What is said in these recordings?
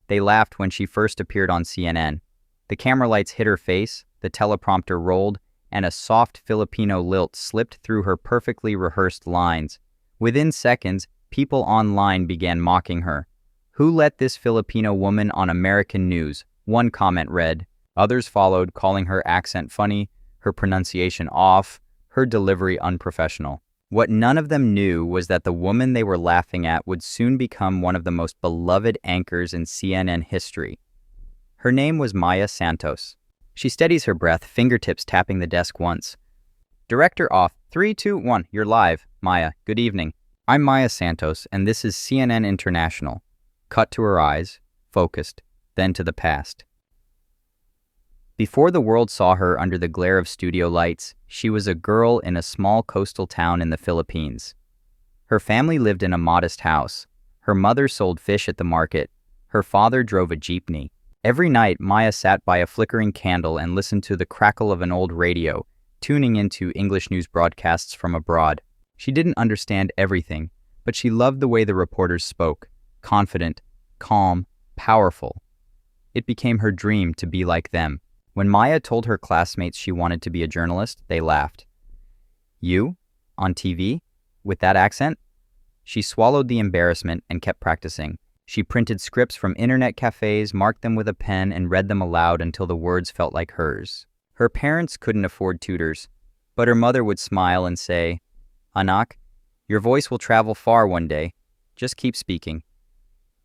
They laughed when she first appeared on CNN. The camera lights hit her face, the teleprompter rolled, and a soft Filipino lilt slipped through her perfectly rehearsed lines. Within seconds, people online began mocking her. "Who let this Filipino woman on American news?" one comment read. Others followed, calling her accent funny, her pronunciation off, her delivery unprofessional. What none of them knew was that the woman they were laughing at would soon become one of the most beloved anchors in CNN history. Her name was Maya Santos. She steadies her breath, fingertips tapping the desk once. "Director off. 3, 2, 1. You're live. Maya, good evening. I'm Maya Santos, and this is CNN International." Cut to her eyes, focused, then to the past. Before the world saw her under the glare of studio lights, she was a girl in a small coastal town in the Philippines. Her family lived in a modest house. Her mother sold fish at the market. Her father drove a jeepney. Every night, Maya sat by a flickering candle and listened to the crackle of an old radio, tuning into English news broadcasts from abroad. She didn't understand everything, but she loved the way the reporters spoke, confident, calm, powerful. It became her dream to be like them. When Maya told her classmates she wanted to be a journalist, they laughed. "You? On TV? With that accent?" She swallowed the embarrassment and kept practicing. She printed scripts from internet cafes, marked them with a pen, and read them aloud until the words felt like hers. Her parents couldn't afford tutors, but her mother would smile and say, "Anak, your voice will travel far one day. Just keep speaking."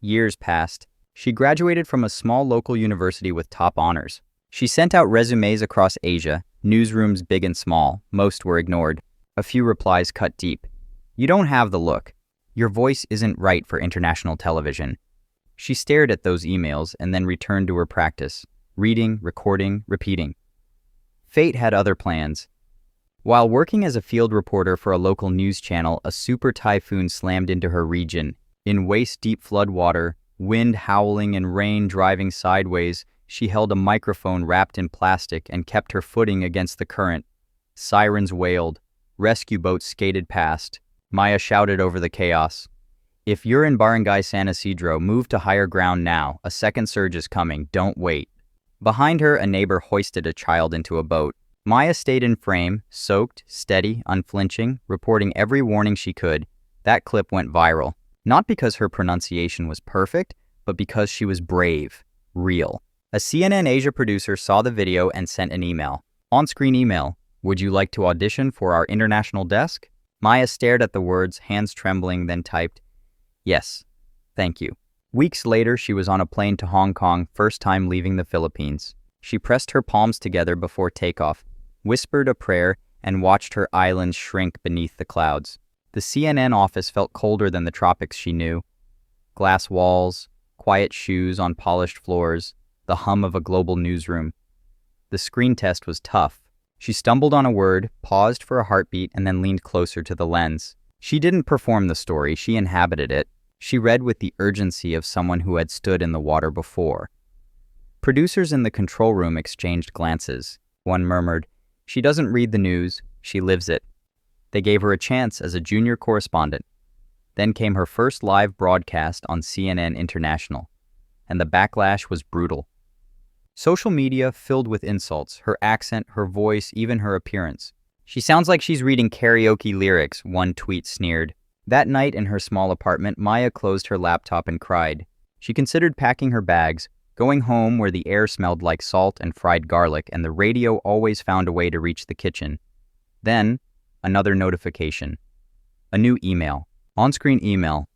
Years passed. She graduated from a small local university with top honors. She sent out resumes across Asia, newsrooms big and small. Most were ignored. A few replies cut deep. "You don't have the look. Your voice isn't right for international television." She stared at those emails and then returned to her practice, reading, recording, repeating. Fate had other plans. While working as a field reporter for a local news channel, a super typhoon slammed into her region. In waist-deep floodwater, wind howling and rain driving sideways, she held a microphone wrapped in plastic and kept her footing against the current. Sirens wailed. Rescue boats skated past. Maya shouted over the chaos. "If you're in Barangay San Isidro, move to higher ground now. A second surge is coming. Don't wait." Behind her, a neighbor hoisted a child into a boat. Maya stayed in frame, soaked, steady, unflinching, reporting every warning she could. That clip went viral. Not because her pronunciation was perfect, but because she was brave, real. A CNN Asia producer saw the video and sent an email. On-screen email. "Would you like to audition for our international desk?" Maya stared at the words, hands trembling, then typed, "Yes, thank you." Weeks later, she was on a plane to Hong Kong, first time leaving the Philippines. She pressed her palms together before takeoff, whispered a prayer, and watched her island shrink beneath the clouds. The CNN office felt colder than the tropics she knew. Glass walls, quiet shoes on polished floors, the hum of a global newsroom. The screen test was tough. She stumbled on a word, paused for a heartbeat, and then leaned closer to the lens. She didn't perform the story, she inhabited it. She read with the urgency of someone who had stood in the water before. Producers in the control room exchanged glances. One murmured, "She doesn't read the news, she lives it." They gave her a chance as a junior correspondent. Then came her first live broadcast on CNN International, and the backlash was brutal. Social media filled with insults, her accent, her voice, even her appearance. "She sounds like she's reading karaoke lyrics," one tweet sneered. That night in her small apartment, Maya closed her laptop and cried. She considered packing her bags, going home where the air smelled like salt and fried garlic, and the radio always found a way to reach the kitchen. Then, another notification. A new email. On-screen email.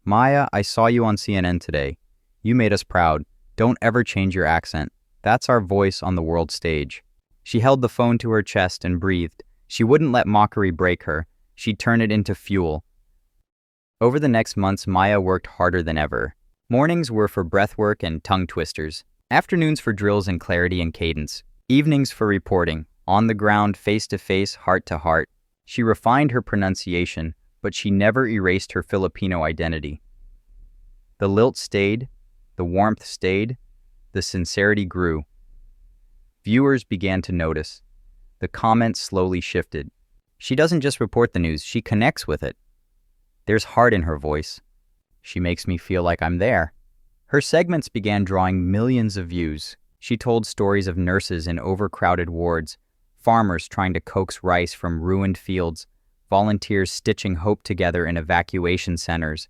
"Maya, I saw you on CNN today. You made us proud. Don't ever change your accent. That's our voice on the world stage." She held the phone to her chest and breathed. She wouldn't let mockery break her. She'd turn it into fuel. Over the next months, Maya worked harder than ever. Mornings were for breathwork and tongue twisters. Afternoons for drills in clarity and cadence. Evenings for reporting. On the ground, face-to-face, heart-to-heart. She refined her pronunciation, but she never erased her Filipino identity. The lilt stayed. The warmth stayed. The sincerity grew. Viewers began to notice. The comments slowly shifted. She doesn't just report the news, she connects with it. There's heart in her voice. She makes me feel like I'm there. Her segments began drawing millions of views. She told stories of nurses in overcrowded wards, farmers trying to coax rice from ruined fields, volunteers stitching hope together in evacuation centers.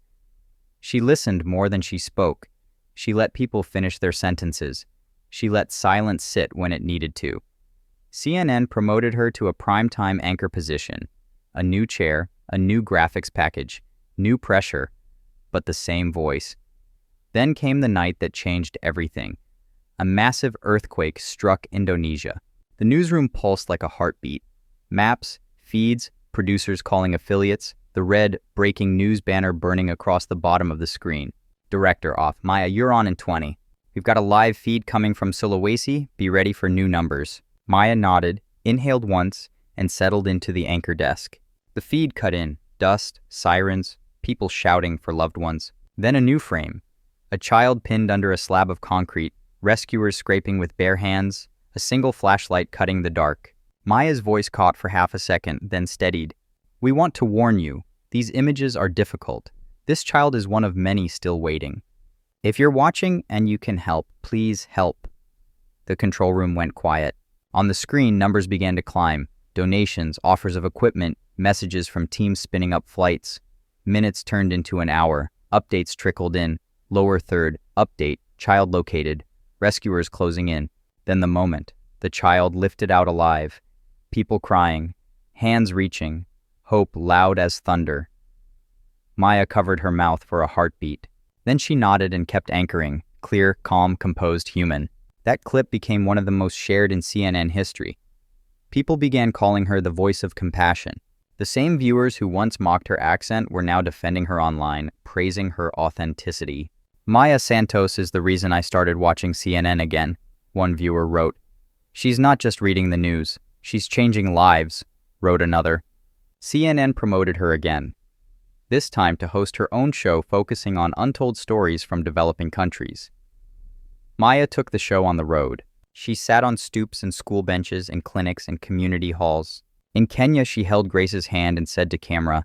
She listened more than she spoke. She let people finish their sentences. She let silence sit when it needed to. CNN promoted her to a primetime anchor position. A new chair, a new graphics package, new pressure, but the same voice. Then came the night that changed everything. A massive earthquake struck Indonesia. The newsroom pulsed like a heartbeat. Maps, feeds, producers calling affiliates, the red breaking news banner burning across the bottom of the screen. Director off. Maya, you're on in 20. We've got a live feed coming from Sulawesi. Be ready for new numbers. Maya nodded, inhaled once, and settled into the anchor desk. The feed cut in. Dust, sirens, people shouting for loved ones. Then a new frame. A child pinned under a slab of concrete, rescuers scraping with bare hands, a single flashlight cutting the dark. Maya's voice caught for half a second, then steadied. We want to warn you. These images are difficult. This child is one of many still waiting. If you're watching and you can help, please help. The control room went quiet. On the screen, numbers began to climb. Donations, offers of equipment, messages from teams spinning up flights. Minutes turned into an hour. Updates trickled in. Lower third, update, child located. Rescuers closing in. Then the moment. The child lifted out alive. People crying. Hands reaching. Hope loud as thunder. Maya covered her mouth for a heartbeat. Then she nodded and kept anchoring. Clear, calm, composed, human. That clip became one of the most shared in CNN history. People began calling her the voice of compassion. The same viewers who once mocked her accent were now defending her online, praising her authenticity. Maya Santos is the reason I started watching CNN again, one viewer wrote. She's not just reading the news, she's changing lives, wrote another. CNN promoted her again, this time to host her own show focusing on untold stories from developing countries. Maya took the show on the road. She sat on stoops and school benches in clinics and community halls. In Kenya, she held Grace's hand and said to camera,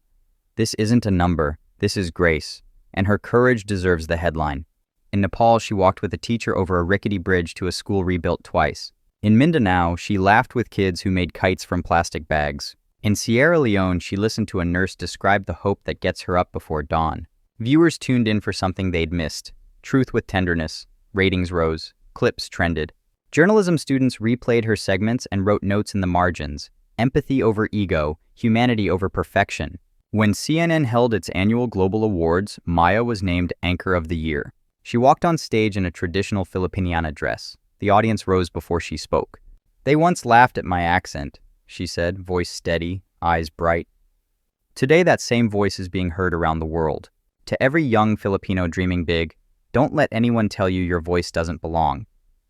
"This isn't a number, this is grace, and her courage deserves the headline." In Nepal, she walked with a teacher over a rickety bridge to a school rebuilt twice. In Mindanao, she laughed with kids who made kites from plastic bags. In Sierra Leone, she listened to a nurse describe the hope that gets her up before dawn. Viewers tuned in for something they'd missed. Truth with tenderness. Ratings rose. Clips trended. Journalism students replayed her segments and wrote notes in the margins. Empathy over ego, humanity over perfection. When CNN held its annual global awards, Maya was named Anchor of the Year. She walked on stage in a traditional Filipina dress. The audience rose before she spoke. "They once laughed at my accent," she said, voice steady, eyes bright. Today that same voice is being heard around the world. To every young Filipino dreaming big, don't let anyone tell you your voice doesn't belong.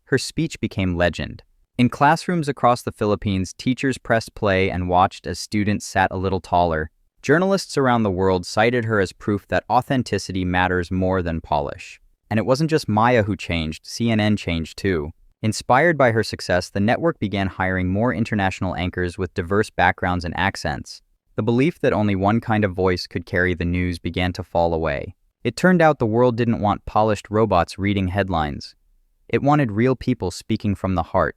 Her speech became legend. In classrooms across the Philippines, teachers pressed play and watched as students sat a little taller. Journalists around the world cited her as proof that authenticity matters more than polish. And it wasn't just Maya who changed, CNN changed too. Inspired by her success, the network began hiring more international anchors with diverse backgrounds and accents. The belief that only one kind of voice could carry the news began to fall away. It turned out the world didn't want polished robots reading headlines. It wanted real people speaking from the heart.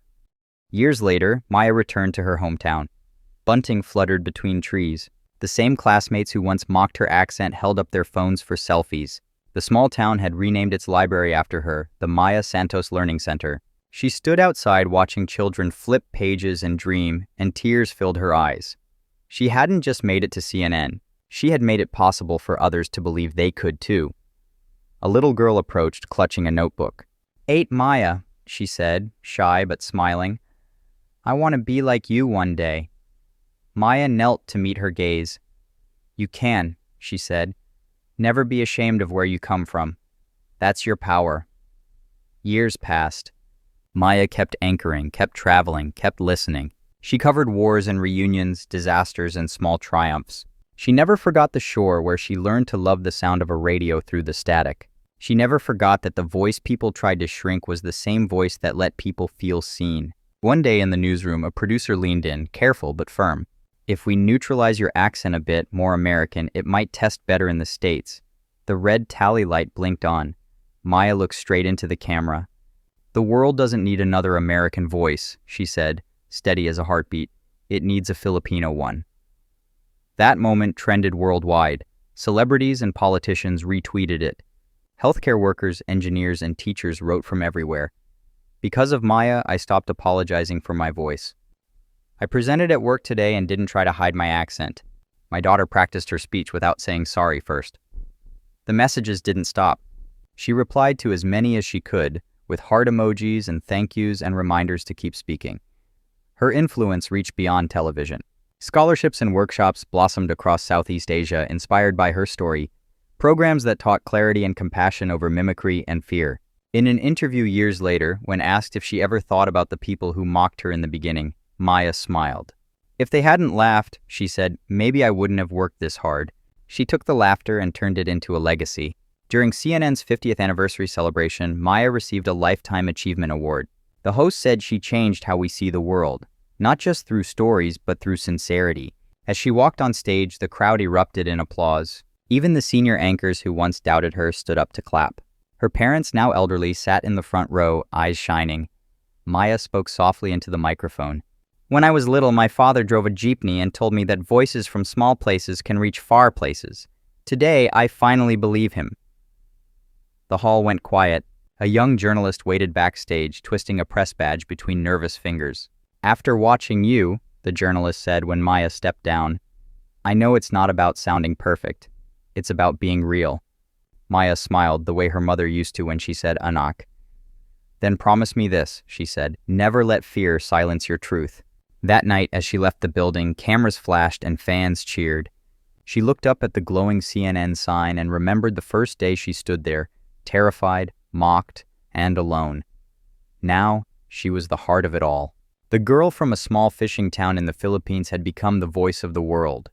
Years later, Maya returned to her hometown. Bunting fluttered between trees. The same classmates who once mocked her accent held up their phones for selfies. The small town had renamed its library after her, the Maya Santos Learning Center. She stood outside watching children flip pages and dream, and tears filled her eyes. She hadn't just made it to CNN. She had made it possible for others to believe they could too. A little girl approached, clutching a notebook. "Aunt Maya," she said, shy but smiling. "I want to be like you one day." Maya knelt to meet her gaze. "You can," she said. "Never be ashamed of where you come from. That's your power." Years passed. Maya kept anchoring, kept traveling, kept listening. She covered wars and reunions, disasters and small triumphs. She never forgot the shore where she learned to love the sound of a radio through the static. She never forgot that the voice people tried to shrink was the same voice that let people feel seen. One day in the newsroom, a producer leaned in, careful but firm. "If we neutralize your accent a bit, more American, it might test better in the States." The red tally light blinked on. Maya looked straight into the camera. "The world doesn't need another American voice," she said, steady as a heartbeat. "It needs a Filipino one." That moment trended worldwide. Celebrities and politicians retweeted it. Healthcare workers, engineers, and teachers wrote from everywhere. Because of Maya, I stopped apologizing for my voice. I presented at work today and didn't try to hide my accent. My daughter practiced her speech without saying sorry first. The messages didn't stop. She replied to as many as she could, with heart emojis and thank yous and reminders to keep speaking. Her influence reached beyond television. Scholarships and workshops blossomed across Southeast Asia, inspired by her story, programs that taught clarity and compassion over mimicry and fear. In an interview years later, when asked if she ever thought about the people who mocked her in the beginning, Maya smiled. "If they hadn't laughed," she said, "maybe I wouldn't have worked this hard." She took the laughter and turned it into a legacy. During CNN's 50th anniversary celebration, Maya received a Lifetime Achievement Award. The host said she changed how we see the world, not just through stories, but through sincerity. As she walked on stage, the crowd erupted in applause. Even the senior anchors who once doubted her stood up to clap. Her parents, now elderly, sat in the front row, eyes shining. Maya spoke softly into the microphone. "When I was little, my father drove a jeepney and told me that voices from small places can reach far places. Today, I finally believe him." The hall went quiet. A young journalist waited backstage, twisting a press badge between nervous fingers. "After watching you," the journalist said when Maya stepped down, "I know it's not about sounding perfect. It's about being real." Maya smiled the way her mother used to when she said anak. "Then promise me this," she said, "never let fear silence your truth." That night, as she left the building, cameras flashed and fans cheered. She looked up at the glowing CNN sign and remembered the first day she stood there, terrified, mocked, and alone. Now, she was the heart of it all. The girl from a small fishing town in the Philippines had become the voice of the world.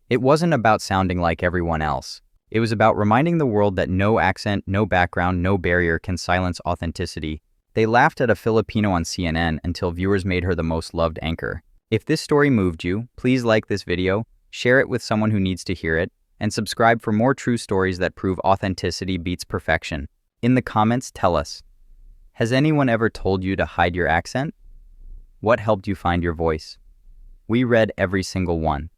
It wasn't about sounding like everyone else. It was about reminding the world that no accent, no background, no barrier can silence authenticity. They laughed at a Filipino on CNN until viewers made her the most loved anchor. If this story moved you, please like this video, share it with someone who needs to hear it, and subscribe for more true stories that prove authenticity beats perfection. In the comments, tell us, has anyone ever told you to hide your accent? What helped you find your voice? We read every single one.